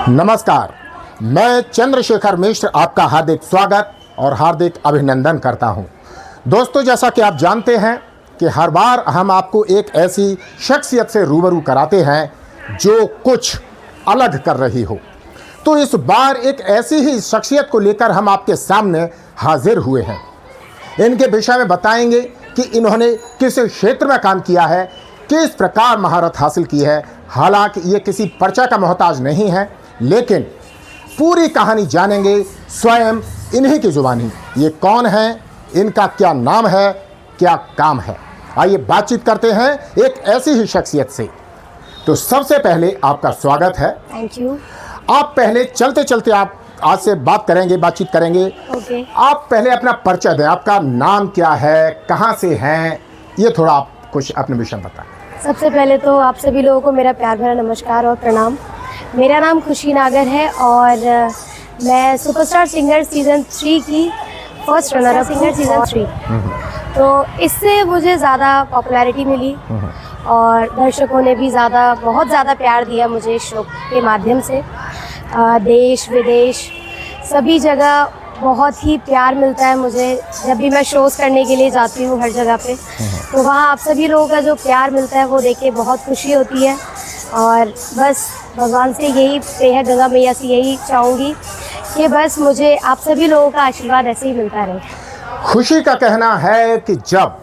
नमस्कार, मैं चंद्रशेखर मिश्र आपका हार्दिक स्वागत और हार्दिक अभिनंदन करता हूं। दोस्तों, जैसा कि आप जानते हैं कि हर बार हम आपको एक ऐसी शख्सियत से रूबरू कराते हैं जो कुछ अलग कर रही हो। तो इस बार एक ऐसी ही शख्सियत को लेकर हम आपके सामने हाजिर हुए हैं। इनके विषय में बताएंगे कि इन्होंने किस क्षेत्र में काम किया है, किस प्रकार महारत हासिल की है। हालांकि ये किसी परिचय का मोहताज नहीं है, लेकिन पूरी कहानी जानेंगे स्वयं इन्हीं की जुबानी। ये कौन है, इनका क्या नाम है, क्या काम है। आइए बातचीत करते हैं एक ऐसी ही शख्सियत से। तो सबसे पहले आपका स्वागत है। Thank you. आप पहले चलते चलते आप आज से बातचीत करेंगे। ओके। आप पहले अपना परिचय दें। आपका नाम क्या है, कहाँ से हैं, ये थोड़ा आप कुछ अपने विषय में बताएं। सबसे पहले तो आप सभी लोगों को मेरा प्यार भरा नमस्कार और प्रणाम। मेरा नाम खुशी नागर है और मैं सुपरस्टार सिंगर सीज़न 3 की first runner up singer season 3। तो इससे मुझे ज़्यादा पॉपुलैरिटी मिली और दर्शकों ने भी बहुत ज़्यादा प्यार दिया मुझे इस शो के माध्यम से। देश विदेश सभी जगह बहुत ही प्यार मिलता है मुझे। जब भी मैं शोज़ करने के लिए जाती हूँ हर जगह पे, तो वहाँ आप सभी लोगों का जो प्यार मिलता है वो देख के बहुत खुशी होती है। और बस भगवान से यही प्रे है, गंगा मैया से यही चाहूँगी कि बस मुझे आप सभी लोगों का आशीर्वाद ऐसे ही मिलता रहे। खुशी का कहना है कि जब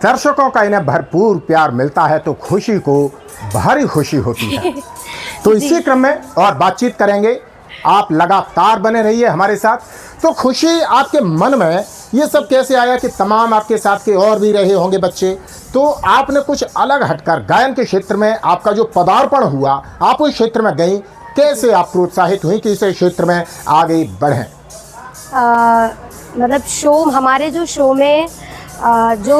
दर्शकों का इन्हें भरपूर प्यार मिलता है तो खुशी को भारी खुशी होती है। तो इसी क्रम में और बातचीत करेंगे। आप लगातार बने रहिए हमारे साथ। तो खुशी, आपके मन में ये सब कैसे आया कि तमाम आपके साथ के और भी रहे होंगे बच्चे, तो आपने कुछ अलग हटकर गायन के क्षेत्र में आपका जो पदार्पण हुआ, आप उस क्षेत्र में गई, कैसे आप प्रोत्साहित हुई कि इस क्षेत्र में आगे बढ़ें? मतलब हमारे जो शो में जो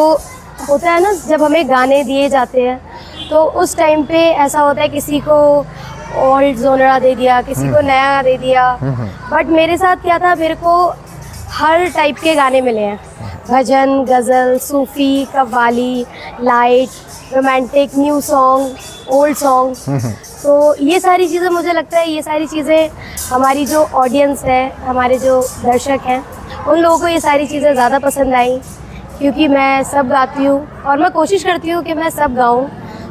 होता है ना, जब हमें गाने दिए जाते हैं तो उस टाइम पे ऐसा होता है किसी को ओल्ड जोनरा दे दिया, किसी को नया दे दिया। बट मेरे साथ क्या था, मेरे को हर टाइप के गाने मिले हैं। Bhajan, ghazal, Sufi, qawwali, light, romantic, new song, old song. तो ये सारी चीज़ें, मुझे लगता है ये सारी चीज़ें हमारी जो ऑडियंस है, हमारे जो दर्शक हैं, उन लोगों को ये सारी चीज़ें ज़्यादा पसंद आई, क्योंकि मैं सब गाती हूँ और मैं कोशिश करती हूँ कि मैं सब गाऊँ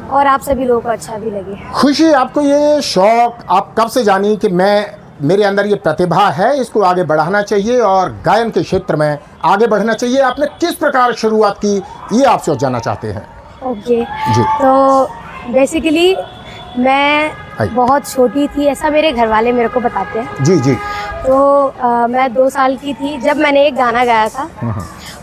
और आप सभी लोगों को अच्छा भी लगे। खुशी, आपको ये शौक आप कब से जानी कि मेरे अंदर ये प्रतिभा है, इसको आगे बढ़ाना चाहिए और गायन के क्षेत्र में आगे बढ़ना चाहिए? आपने किस प्रकार शुरुआत की, ये आपसे जानना चाहते हैं। ओके जी। तो बेसिकली मैं बहुत छोटी थी, ऐसा मेरे घर वाले मेरे को बताते हैं। जी जी। तो मैं 2 साल की थी जब मैंने एक गाना गाया था।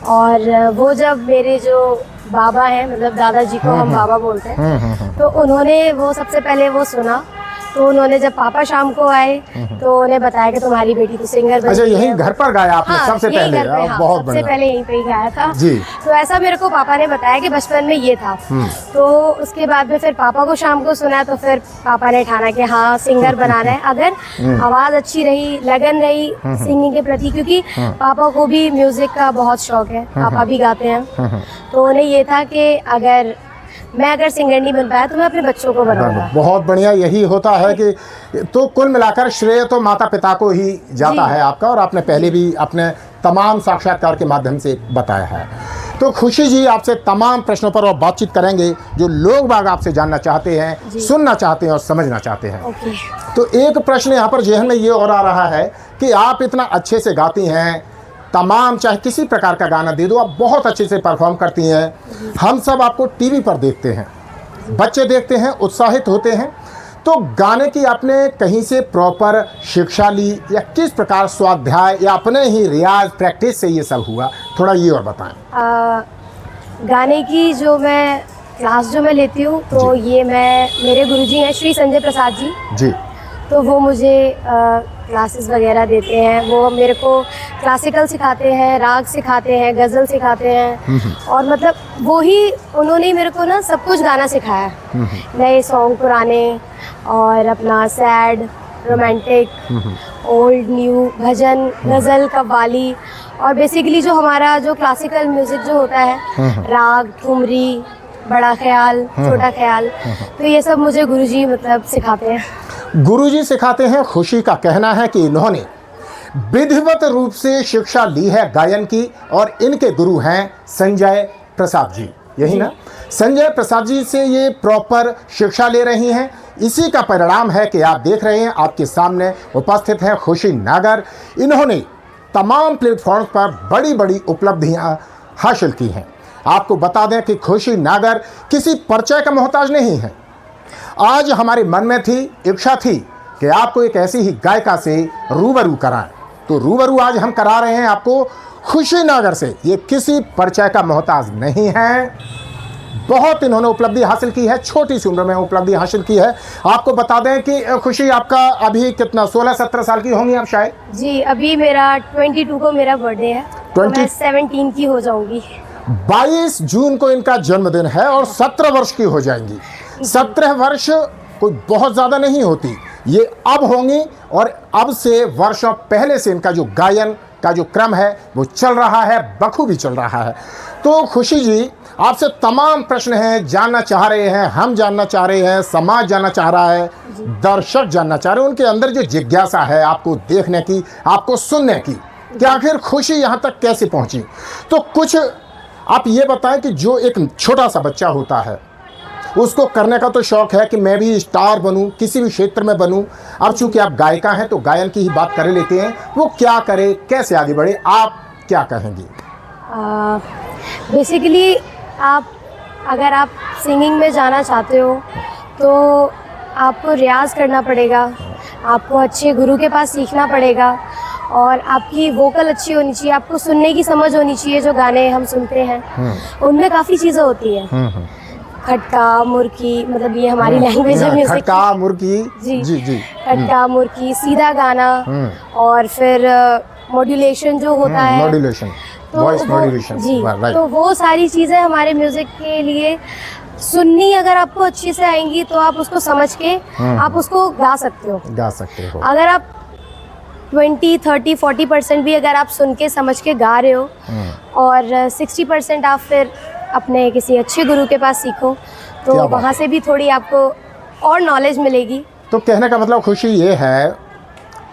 और वो जब मेरे जो बाबा हैं, मतलब दादाजी को हम बाबा बोलते हैं, तो उन्होंने वो सबसे पहले वो सुना। तो उन्होंने जब पापा शाम को आए तो उन्हें बताया कि तुम्हारी बेटी तो सिंगर बन अच्छा, गई है। यहीं घर पर गाया आपने? हाँ, सबसे पहले? हाँ, बहुत सबसे बढ़िया। पहले यहीं पे ही गाया था जी। तो ऐसा मेरे को पापा ने बताया कि बचपन में ये था। तो उसके बाद में फिर पापा को शाम को सुना तो फिर पापा ने ठाना कि हाँ, सिंगर बनाना है। अगर आवाज़ अच्छी रही, लगन रही सिंगिंग के प्रति, क्योंकि पापा को भी म्यूज़िक का बहुत शौक है, पापा भी गाते हैं। तो उन्हें ये था कि अगर सिंगर नहीं बन पाया तो मैं अपने बच्चों को बनाऊंगा। बहुत बढ़िया, यही होता है कि तो कुल मिलाकर श्रेय तो माता पिता को ही जाता है आपका, और आपने पहले भी अपने तमाम साक्षात्कार के माध्यम से बताया है। तो खुशी जी, आपसे तमाम प्रश्नों पर और बातचीत करेंगे जो लोग बाग आपसे जानना चाहते हैं, सुनना चाहते हैं और समझना चाहते हैं। ओके। तो एक प्रश्न यहाँ पर जहन में ये और आ रहा है कि आप इतना अच्छे से गाती हैं, तमाम चाहे किसी प्रकार का गाना दे दो, आप बहुत अच्छे से परफॉर्म करती हैं। हम सब आपको टीवी पर देखते हैं, बच्चे देखते हैं, उत्साहित होते हैं। तो गाने की आपने कहीं से प्रॉपर शिक्षा ली या किस प्रकार स्वाध्याय या अपने ही रियाज प्रैक्टिस से ये सब हुआ, थोड़ा ये और बताएं। गाने की जो मैं क्लास जो मैं लेती हूँ तो ये मेरे गुरुजी हैं श्री संजय प्रसाद जी। जी। तो वो मुझे क्लासेस वगैरह देते हैं। वो मेरे को क्लासिकल सिखाते हैं, राग सिखाते हैं, गज़ल सिखाते हैं। और मतलब उन्होंने ही मेरे को ना सब कुछ गाना सिखाया, नए सॉन्ग, पुराने, और अपना सैड, रोमांटिक, ओल्ड, न्यू, भजन, गज़ल, कव्वाली, और बेसिकली जो हमारा जो क्लासिकल म्यूज़िक जो होता है, राग, ठुमरी, बड़ा ख्याल, छोटा ख्याल, तो ये सब मुझे गुरुजी मतलब सिखाते हैं। गुरुजी सिखाते हैं। खुशी का कहना है कि इन्होंने विधिवत रूप से शिक्षा ली है गायन की, और इनके गुरु हैं संजय प्रसाद जी, यही ना? संजय प्रसाद जी से ये प्रॉपर शिक्षा ले रही हैं। इसी का परिणाम है कि आप देख रहे हैं, आपके सामने उपस्थित हैं खुशी नागर। इन्होंने तमाम प्लेटफॉर्म पर बड़ी बड़ी उपलब्धियां हासिल की हैं। आपको बता दें कि खुशी नागर किसी परिचय का मोहताज नहीं है। आज हमारे मन में थी, इच्छा थी कि आपको एक ऐसी ही गायिका से रूबरू कराएं, तो रूबरू आज हम करा रहे हैं आपको खुशी नागर से। ये किसी परिचय का मोहताज नहीं है। बहुत इन्होंने उपलब्धि हासिल की है, छोटी सी उम्र में उपलब्धि हासिल की है। आपको बता दें कि खुशी, आपका अभी कितना 16-17 साल की होंगी आप शायद? जी, अभी मेरा 22 को मेरा बर्थडे है, तो मैं 17 की हो जाऊंगी। 22 जून को इनका जन्मदिन है और 17 वर्ष की हो जाएंगी। 17 वर्ष कोई बहुत ज़्यादा नहीं होती, ये अब होंगी। और अब से वर्षों पहले से इनका जो गायन का जो क्रम है वो चल रहा है, बखूबी चल रहा है। तो खुशी जी, आपसे तमाम प्रश्न हैं, जानना चाह रहे हैं, हम जानना चाह रहे हैं, समाज जानना चाह रहा है, दर्शक जानना चाह रहे हैं। उनके अंदर जो जिज्ञासा है आपको देखने की, आपको सुनने की, कि आखिर खुशी यहाँ तक कैसे पहुँची। तो कुछ आप ये बताएं कि जो एक छोटा सा बच्चा होता है, उसको करने का तो शौक़ है कि मैं भी स्टार बनूं, किसी भी क्षेत्र में बनूं। अब चूँकि आप गायिका हैं तो गायन की ही बात कर लेते हैं। वो क्या करे, कैसे आगे बढ़े, आप क्या कहेंगी? बेसिकली अगर आप सिंगिंग में जाना चाहते हो तो आपको रियाज़ करना पड़ेगा, आपको अच्छे गुरु के पास सीखना पड़ेगा, और आपकी वोकल अच्छी होनी चाहिए, आपको सुनने की समझ होनी चाहिए। जो गाने हम सुनते हैं उनमें काफ़ी चीज़ें होती हैं, खटका मुर्की, मतलब ये हमारी लैंग्वेज है म्यूजिक। खटका मुर्की, जी। खटका मुर्की, सीधा गाना, और फिर मॉड्यूलेशन जो होता है, मॉड्यूलेशन, वॉइस मॉड्यूलेशन जी। राइट। तो वो सारी चीज़ें हमारे म्यूजिक के लिए सुननी अगर आपको अच्छे से आएंगी तो आप उसको समझ के आप उसको गा सकते हो। अगर आप 20-30-40% भी अगर आप सुन के समझ के गा रहे हो, और 60% आप फिर अपने किसी अच्छे गुरु के पास सीखो, तो वहाँ से भी थोड़ी आपको और नॉलेज मिलेगी। तो कहने का मतलब खुशी ये है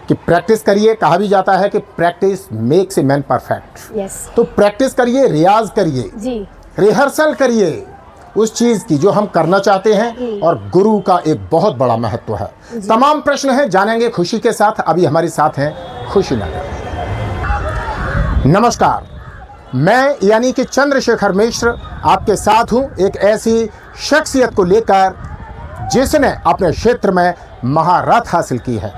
कि प्रैक्टिस करिए। कहा भी जाता है कि practice makes a man perfect. Yes. तो प्रैक्टिस करिए, रियाज करिए जी, रिहर्सल करिए उस चीज़ की जो हम करना चाहते हैं, और गुरु का एक बहुत बड़ा महत्व है। तमाम प्रश्न हैं, जानेंगे खुशी के साथ। अभी हमारे साथ हैं खुशी नागर। नमस्कार, मैं यानी कि चंद्रशेखर मिश्र आपके साथ हूं, एक ऐसी शख्सियत को लेकर जिसने अपने क्षेत्र में महारत हासिल की है।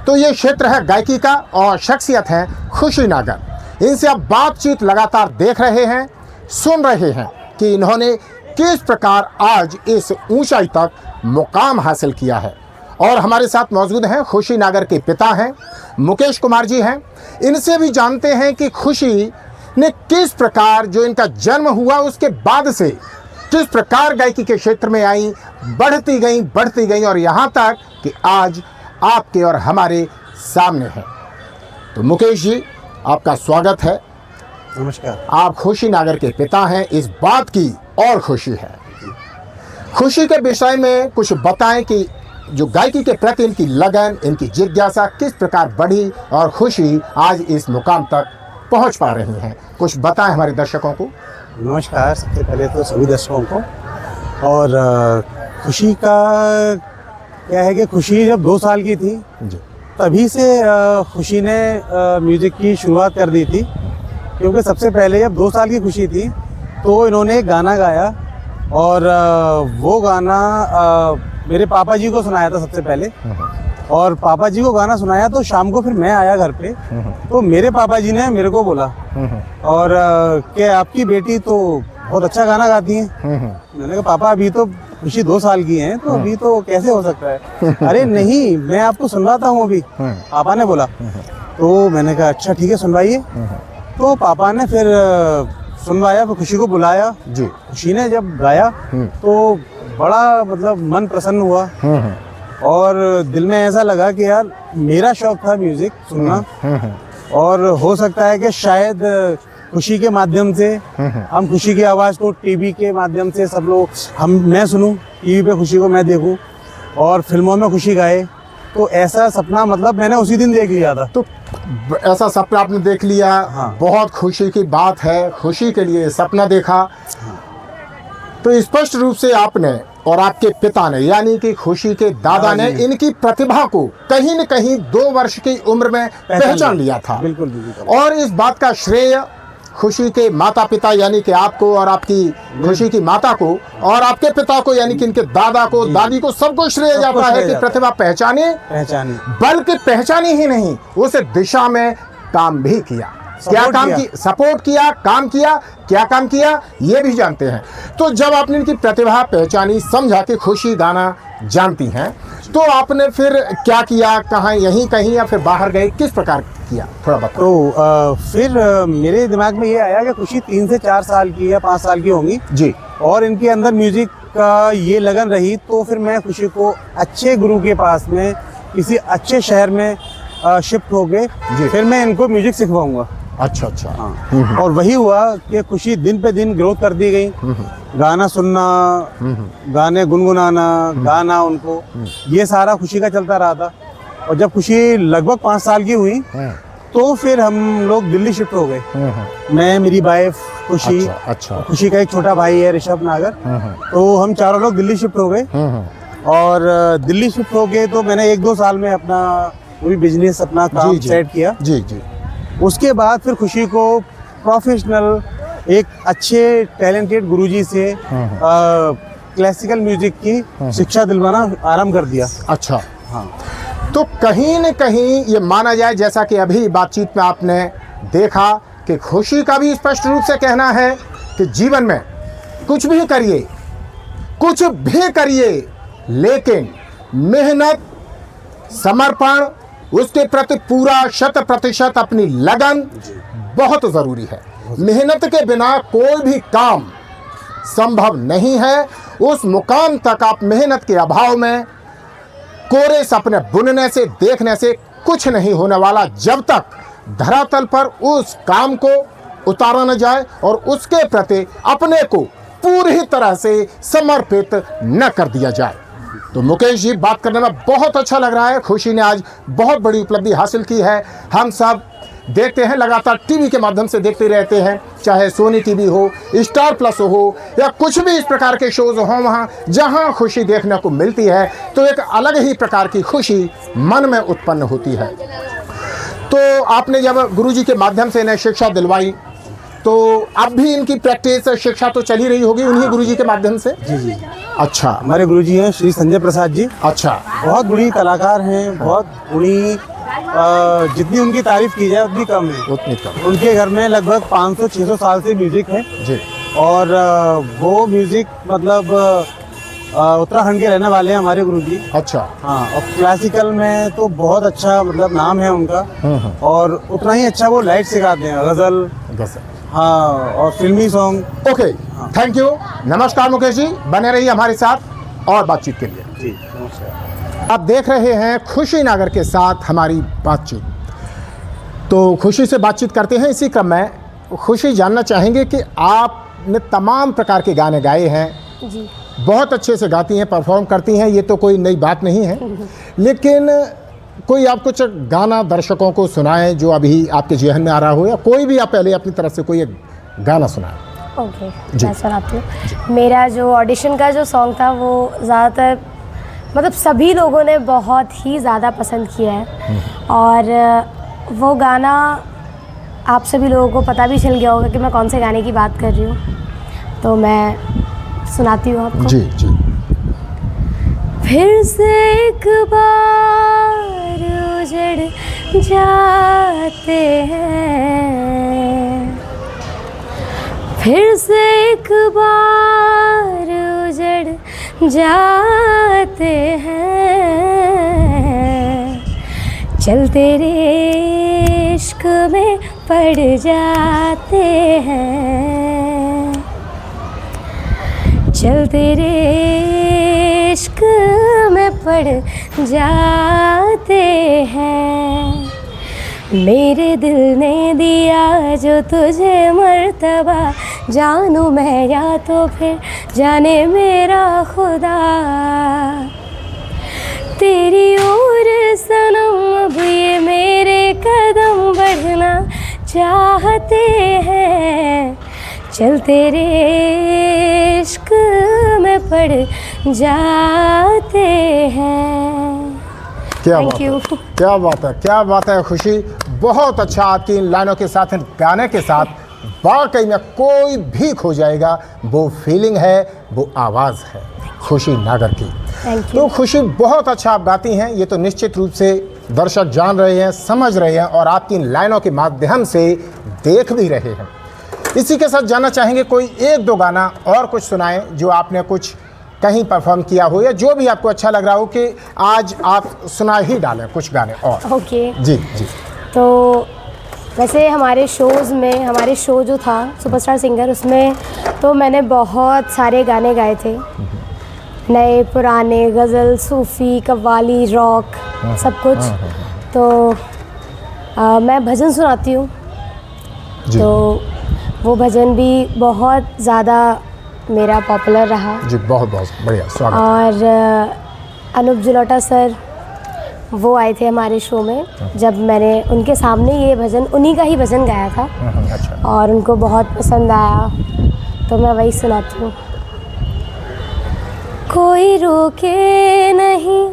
तो ये क्षेत्र है गायकी का, और शख्सियत है खुशी नागर। इनसे आप बातचीत लगातार देख रहे हैं, सुन रहे हैं कि इन्होंने किस प्रकार आज इस ऊंचाई तक मुकाम हासिल किया है। और हमारे साथ मौजूद हैं खुशी नागर के पिता हैं, मुकेश कुमार जी हैं। इनसे भी जानते हैं कि खुशी ने किस प्रकार, जो इनका जन्म हुआ उसके बाद से किस प्रकार गायकी के क्षेत्र में आई, बढ़ती गई और यहाँ तक कि आज आपके और हमारे सामने हैं। तो मुकेश जी, आपका स्वागत है। नमस्कार। आप खुशी नागर के पिता हैं, इस बात की और खुशी है। खुशी के विषय में कुछ बताएं कि जो गायकी के प्रति इनकी लगन, इनकी जिज्ञासा किस प्रकार बढ़ी, और खुशी आज इस मुकाम तक पहुंच पा रही हैं। कुछ बताएं हमारे दर्शकों को। नमस्कार, सबसे पहले तो सभी दर्शकों को। और खुशी का क्या है कि खुशी जब 2 साल की थी जी, तभी से खुशी ने म्यूज़िक की शुरुआत कर दी थी। क्योंकि सबसे पहले जब 2 साल की खुशी थी तो इन्होंने एक गाना गाया, और वो गाना मेरे पापा जी को सुनाया था सबसे पहले। और पापा जी को गाना सुनाया तो शाम को फिर मैं आया घर पे, तो मेरे पापा जी ने मेरे को बोला और कि आपकी बेटी तो बहुत अच्छा गाना गाती है। मैंने कहा पापा अभी तो खुशी 2 साल की हैं, तो अभी तो कैसे हो सकता है। अरे नहीं, मैं आपको सुनवाता हूँ अभी, पापा ने बोला। तो मैंने कहा अच्छा ठीक है सुनवाइए। तो पापा ने फिर सुनवाया, फिर खुशी को बुलाया जी। खुशी ने जब गाया तो बड़ा मतलब मन प्रसन्न हुआ, और दिल में ऐसा लगा कि यार मेरा शौक था म्यूजिक सुनना, और हो सकता है कि शायद खुशी के माध्यम से हम खुशी की आवाज़ को टीवी के माध्यम से सब लोग मैं सुनूं, टीवी पे खुशी को मैं देखूं, और फिल्मों में खुशी गाए, तो ऐसा सपना मतलब मैंने उसी दिन देख लिया था। तो ऐसा सपना आपने देख लिया, हाँ। बहुत खुशी की बात है, खुशी के लिए सपना देखा। तो स्पष्ट रूप से आपने और आपके पिता ने यानी कि खुशी के दादा ने जी। इनकी प्रतिभा को कहीं न कहीं 2 वर्ष की उम्र में पहचान लिया था। बिल्कुल बिल्कुल। और इस बात का श्रेय खुशी के माता पिता यानी कि आपको और आपकी खुशी की माता को और आपके पिता को यानी कि इनके दादा को दादी को सबको श्रेय सबको जाता है श्रेय कि जाता है। प्रतिभा पहचानी बल्कि पहचानी ही नहीं, उस दिशा में काम भी किया। क्या सपोर्ट काम किया। किया? सपोर्ट किया, काम किया। क्या काम किया ये भी जानते हैं। तो जब आपने इनकी प्रतिभा पहचानी, समझा कि खुशी गाना जानती हैं, तो आपने फिर क्या किया? कहाँ, यहीं कहीं या फिर बाहर गए? किस प्रकार किया, थोड़ा बताओ। तो फिर मेरे दिमाग में ये आया कि खुशी 3 से 4 साल की या 5 साल की होंगी जी और इनके अंदर म्यूजिक का ये लगन रही, तो फिर मैं खुशी को अच्छे गुरु के पास में किसी अच्छे शहर में शिफ्ट हो गए, जी। फिर मैं इनको म्यूजिक सिखवाऊंगा। अच्छा अच्छा। हाँ। और वही हुआ कि खुशी दिन पे दिन ग्रोथ कर दी गई। गाना सुनना, गाने गुनगुनाना, गाना उनको, ये सारा खुशी का चलता रहा था। और जब खुशी लगभग 5 साल की हुई तो फिर हम लोग दिल्ली शिफ्ट हो गए। मैं, मेरी वाइफ खुशी, अच्छा अच्छा। खुशी का एक छोटा भाई है ऋषभ नागर, तो हम चारों लोग दिल्ली शिफ्ट हो गए। और दिल्ली शिफ्ट हो गए तो मैंने 1-2 साल में अपना वो भी बिजनेस, अपना काम सेट किया। जी जी। उसके बाद फिर खुशी को प्रोफेशनल एक अच्छे टैलेंटेड गुरुजी से क्लासिकल म्यूजिक की शिक्षा दिलवाना आरंभ कर दिया। अच्छा। हाँ। तो कहीं न कहीं ये माना जाए, जैसा कि अभी बातचीत में आपने देखा कि खुशी का भी स्पष्ट रूप से कहना है कि जीवन में कुछ भी करिए, कुछ भी करिए, लेकिन मेहनत, समर्पण, उसके प्रति पूरा 100% अपनी लगन बहुत ज़रूरी है। मेहनत के बिना कोई भी काम संभव नहीं है। उस मुकाम तक आप मेहनत के अभाव में, कोरे सपने बुनने से, देखने से कुछ नहीं होने वाला, जब तक धरातल पर उस काम को उतारा न जाए और उसके प्रति अपने को पूरी तरह से समर्पित न कर दिया जाए। तो मुकेश जी, बात करने में बहुत अच्छा लग रहा है। खुशी ने आज बहुत बड़ी उपलब्धि हासिल की है। हम सब देखते हैं, लगातार टीवी के माध्यम से देखते रहते हैं, चाहे सोनी टीवी हो, स्टार प्लस हो या कुछ भी इस प्रकार के शोज हों, वहाँ जहाँ खुशी देखने को मिलती है तो एक अलग ही प्रकार की खुशी मन में उत्पन्न होती है। तो आपने जब गुरुजी के माध्यम से इन्हें शिक्षा दिलवाई, तो अब भी इनकी प्रैक्टिस, शिक्षा तो चली रही होगी उन्हीं गुरुजी के माध्यम से? जी जी। अच्छा। हमारे गुरुजी हैं श्री संजय प्रसाद जी। अच्छा। बहुत गुणी कलाकार हैं, बहुत गुणी, जितनी उनकी तारीफ की जाए उतनी कम है। उतनी कम। उनके घर में लगभग 500-600 साल से म्यूजिक है जी। और वो म्यूजिक मतलब उत्तराखंड के रहने वाले हैं हमारे गुरुजी। अच्छा। हाँ। और क्लासिकल में तो बहुत अच्छा मतलब नाम है उनका। और उतना ही अच्छा वो लाइट सिखाते हैं, गजल, हाँ, और फिल्मी सॉन्ग। Okay, thank you. नमस्कार मुकेश जी, बने रहिए हमारे साथ और बातचीत के लिए। जी नमस्कार। आप देख रहे हैं खुशी नागर के साथ हमारी बातचीत। तो खुशी से बातचीत करते हैं। इसी क्रम में खुशी जानना चाहेंगे कि आपने तमाम प्रकार के गाने गाए हैं, जी। बहुत अच्छे से गाती हैं, परफॉर्म करती हैं, ये तो कोई नई बात नहीं है, लेकिन कोई आप कुछ गाना दर्शकों को सुनाएं जो अभी आपके जेहन में आ रहा हो, या कोई भी आप पहले अपनी तरफ से कोई एक गाना सुनाएं। ओके, मैं सुनाती हूँ। मेरा जो ऑडिशन का जो सॉन्ग था वो ज़्यादातर मतलब सभी लोगों ने बहुत ही ज़्यादा पसंद किया है, और वो गाना आप सभी लोगों को पता भी चल गया होगा कि मैं कौन से गाने की बात कर रही हूँ, तो मैं सुनाती हूँ आपको। जी जी। फिर से एक बार उजड़ जाते हैं, फिर से एक बार उजड़ जाते हैं, चल तेरे इश्क में पड़ जाते हैं, चल तेरे इश्क में पड़ जाते हैं। मेरे दिल ने दिया जो तुझे मर्तबा, जानूं मैं या तो फिर जाने मेरा खुदा, तेरी ओर चल तेरे इश्क में पड़ जाते हैं। क्या Thank बात है, you. क्या बात है, क्या बात है खुशी। बहुत अच्छा, आपकी इन लाइनों के साथ, इन गाने के साथ वाकई में कोई भी खो जाएगा। वो फीलिंग है, वो आवाज़ है खुशी नागर की। Thank you. तो खुशी, बहुत अच्छा आप गाती हैं, ये तो निश्चित रूप से दर्शक जान रहे हैं, समझ रहे हैं और आपकी इन लाइनों के माध्यम से देख भी रहे हैं। इसी के साथ जानना चाहेंगे कोई एक दो गाना और कुछ सुनाएं जो आपने कुछ कहीं परफॉर्म किया हो या जो भी आपको अच्छा लग रहा हो कि आज आप सुना ही डालें कुछ गाने और। ओके। जी जी। तो वैसे हमारे शोज़ में, हमारे शो जो था सुपरस्टार सिंगर, उसमें तो मैंने बहुत सारे गाने गाए थे, नए पुराने, गज़ल, सूफ़ी, कव्वाली, रॉक, सब कुछ। तो मैं भजन सुनाती हूँ, जी तो वो भजन भी बहुत ज़्यादा मेरा पॉपुलर रहा। जी, बहुत बहुत बढ़िया, स्वागत। और अनूप जलोटा सर वो आए थे हमारे शो में, जब मैंने उनके सामने ये भजन, उन्हीं का ही भजन गाया था अच्छा। और उनको बहुत पसंद आया, तो मैं वही सुनाती हूँ। कोई रोके नहीं,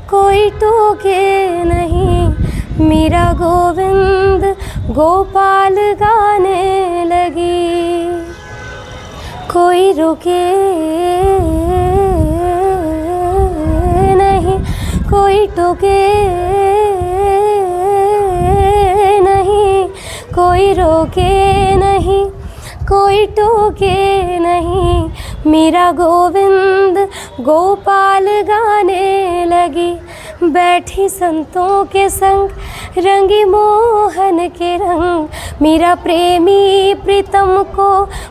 कोई टोके नहीं, मीरा गोविंद गोपाल गाने लगी। कोई रोके नहीं, कोई टोके नहीं, कोई रोके नहीं, कोई टोके नहीं, मीरा गोविंद गोपाल गाने लगी। बैठी संतों के संग, रंगी मोहन के रंग, मीरा प्रेमी प्रीतम को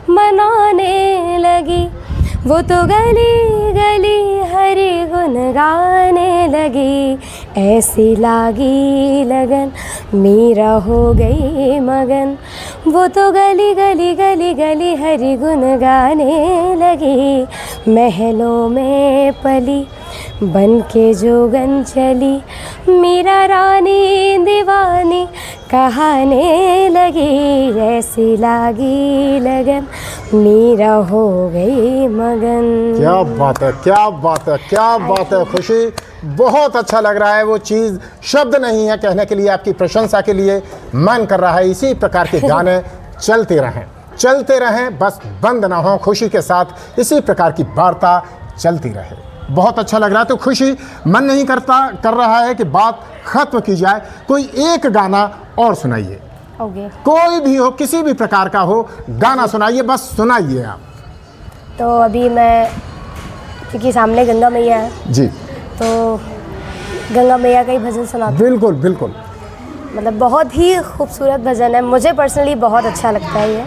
मनाने लगी। वो तो गली गली हरि गुन गाने लगी, ऐसी लागी लगन मीरा हो गई मगन। वो तो गली गली गली गली हरि गुन गाने लगी, महलों में पली बन के जोगन चली, मीरा रानी दीवानी कहाने लगी, ऐसी लागी लगन मीरा हो गई मगन। क्या बात है, क्या बात है, क्या बात है खुशी। बहुत अच्छा लग रहा है, वो चीज़ शब्द नहीं है कहने के लिए, आपकी प्रशंसा के लिए मन कर रहा है इसी प्रकार के गाने चलते रहें, चलते रहें, बस बंद ना हो। खुशी के साथ इसी प्रकार की वार्ता चलती रहे। बहुत अच्छा लग रहा है। तो खुशी, मन नहीं कर रहा है कि बात ख़त्म की जाए, कोई एक गाना और सुनाइए। ओके। कोई भी हो, किसी भी प्रकार का हो, गाना सुनाइए, बस सुनाइए आप। तो अभी मैं, क्योंकि सामने गंगा मैया है, जी, तो गंगा मैया का ही भजन सुनाती हूँ। बिल्कुल बिल्कुल। मतलब बहुत ही खूबसूरत भजन है, मुझे पर्सनली बहुत अच्छा लगता है ये।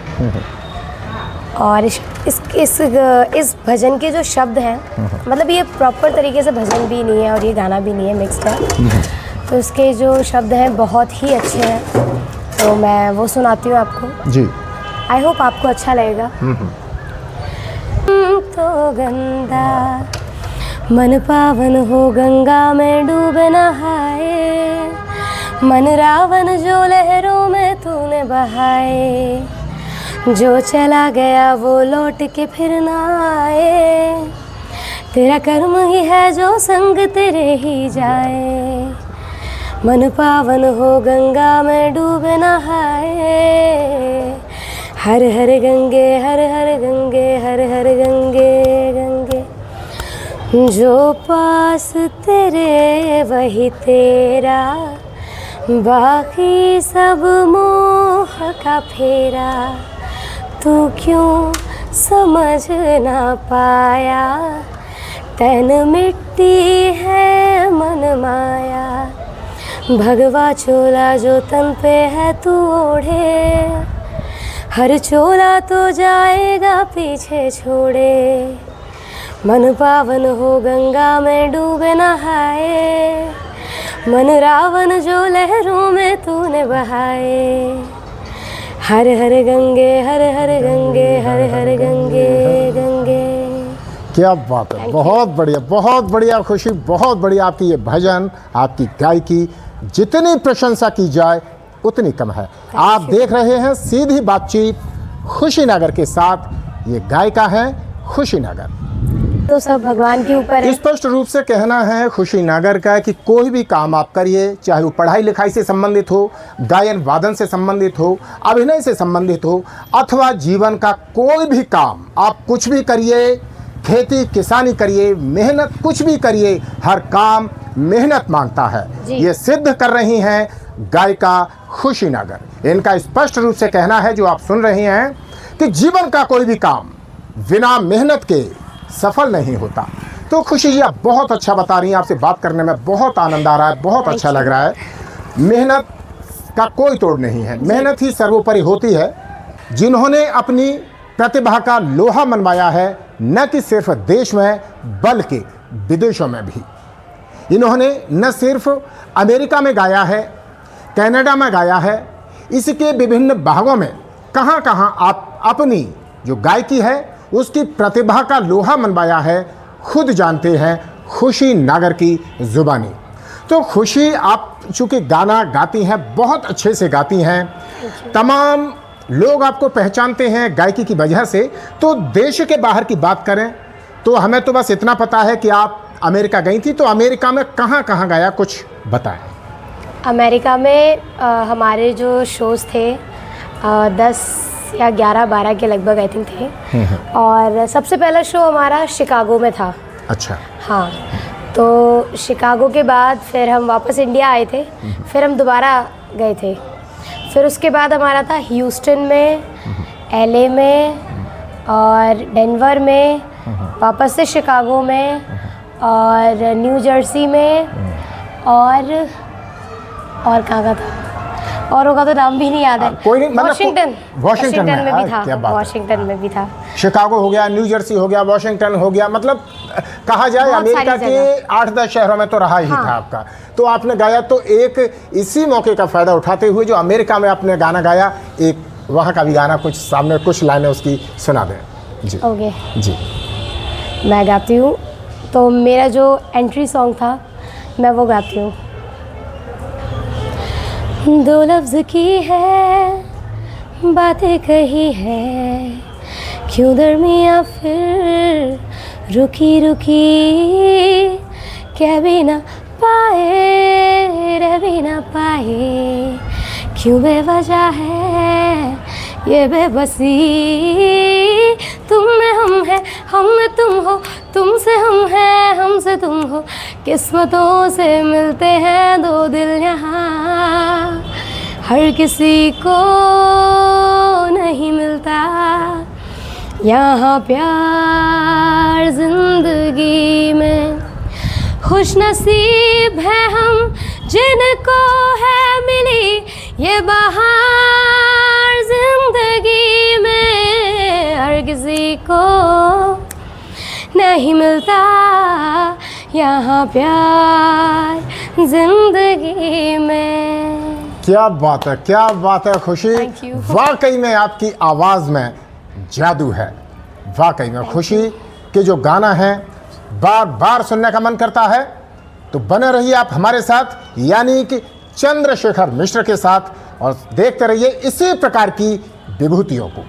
और इस भजन के जो शब्द हैं, मतलब ये प्रॉपर तरीके से भजन भी नहीं है और ये गाना भी नहीं है, मिक्स्ड है। तो इसके जो शब्द हैं बहुत ही अच्छे हैं, तो मैं वो सुनाती हूँ आपको। जी। आई होप आपको अच्छा लगेगा। तो गंगा मन पावन हो, गंगा में डूब नहाए, मन रावण जो लहरों में तूने बहाए, जो चला गया वो लौट के फिर ना आए, तेरा कर्म ही है जो संग तेरे ही जाए। मन पावन हो, गंगा में डूब नहाए, हर हर गंगे हर हर गंगे हर हर गंगे गंगे, जो पास तेरे वही तेरा, बाकी सब मोह का फेरा। तू क्यों समझ ना पाया, तन मिट्टी है मन माया, भगवा चोला जो तन पे है तू ओढ़े, हर चोला तो जाएगा पीछे छोड़े। मन पावन हो, गंगा में डूब नहाए, मन रावण जो लहरों में तूने बहाए, हर हर गंगे हर हर गंगे हर हर गंगे गंगे। क्या बात है, बहुत बढ़िया, बहुत बढ़िया खुशी, बहुत बढ़िया। आपकी ये भजन, आपकी गायकी, जितनी प्रशंसा की जाए उतनी कम है। आप देख रहे हैं सीधी बातचीत खुशी नगर के साथ। ये गायिका है खुशी नगर। तो सब भगवान के ऊपर है। स्पष्ट रूप से कहना है खुशी नागर का कि कोई भी काम आप करिए, चाहे वो पढ़ाई लिखाई से संबंधित हो, गायन वादन से संबंधित हो, अभिनय से संबंधित हो, अथवा जीवन का कोई भी काम आप कुछ भी करिए, खेती किसानी करिए, मेहनत कुछ भी करिए, हर काम मेहनत मांगता है। जी। ये सिद्ध कर रही हैं गायिका खुशी नागर। इनका स्पष्ट रूप से कहना है, जो आप सुन रहे हैं, कि जीवन का कोई भी काम बिना मेहनत के सफल नहीं होता। तो खुशी जी, आप बहुत अच्छा बता रही हैं, आपसे बात करने में बहुत आनंद आ रहा है, बहुत अच्छा लग रहा है। मेहनत का कोई तोड़ नहीं है, मेहनत ही सर्वोपरि होती है। जिन्होंने अपनी प्रतिभा का लोहा मनवाया है, न कि सिर्फ देश में बल्कि विदेशों में भी। इन्होंने न सिर्फ अमेरिका में गाया है, कनाडा में गाया है, इसके विभिन्न भागों में कहाँ कहाँ आप अपनी जो गायकी है उसकी प्रतिभा का लोहा मनवाया है, खुद जानते हैं खुशी नागर की जुबानी। तो खुशी, आप चूँकि गाना गाती हैं, बहुत अच्छे से गाती हैं, तमाम लोग आपको पहचानते हैं गायकी की वजह से। तो देश के बाहर की बात करें तो हमें तो बस इतना पता है कि आप अमेरिका गई थी, तो अमेरिका में कहाँ कहाँ गाया, कुछ बताएं। अमेरिका में हमारे जो शोज़ थे 10 या 11-12 के लगभग आई थिंक थे। और सबसे पहला शो हमारा शिकागो में था। अच्छा। हाँ, तो शिकागो के बाद फिर हम वापस इंडिया आए थे, फिर हम दोबारा गए थे। फिर उसके बाद हमारा था ह्यूस्टन में, LA में और डेनवर में, वापस से शिकागो में और न्यू जर्सी में और कहाँ का था, औरों का तो नाम भी नहीं याद है। कोई नहीं, मतलब वाशिंगटन में भी था। क्या बात है। वाशिंगटन में भी था। शिकागो हो गया, न्यू जर्सी हो गया, वाशिंगटन हो गया, मतलब कहा जाए बहुत अमेरिका सारी के 8-10 शहरों में तो रहा ही था आपका। तो आपने गाया, तो एक इसी मौके का फ़ायदा उठाते हुए जो अमेरिका में आपने गाना गाया, एक वहाँ का भी गाना कुछ सामने कुछ लाइनें उसकी सुना दें जी। ओके जी, मैं गाती हूँ। तो मेरा जो एंट्री सॉन्ग था मैं वो गाती हूँ। दो लफ्ज़ की है बातें कही है, क्यों दरमियाँ फिर रुकी रुकी, कह भी ना पाए रह भी ना पाए, क्यों बेवजह है ये बेबसी, तुम में हम है, हम में तुम हो, तुमसे हम हैं, हमसे तुम हो, किस्मतों से मिलते हैं दो दिल यहाँ, हर किसी को नहीं मिलता यहाँ प्यार जिंदगी में, खुश नसीब है हम जिनको है मिली ये बहार जिंदगी में, हर किसी को नहीं मिलता यहाँ प्यार जिंदगी में। क्या बात है, क्या बात है खुशी। Thank you. वाकई में आपकी आवाज़ में जादू है। वाकई में खुशी के जो गाना है बार बार सुनने का मन करता है। तो बने रहिए आप हमारे साथ, यानी कि चंद्रशेखर मिश्र के साथ, और देखते रहिए इसी प्रकार की विभूतियों को।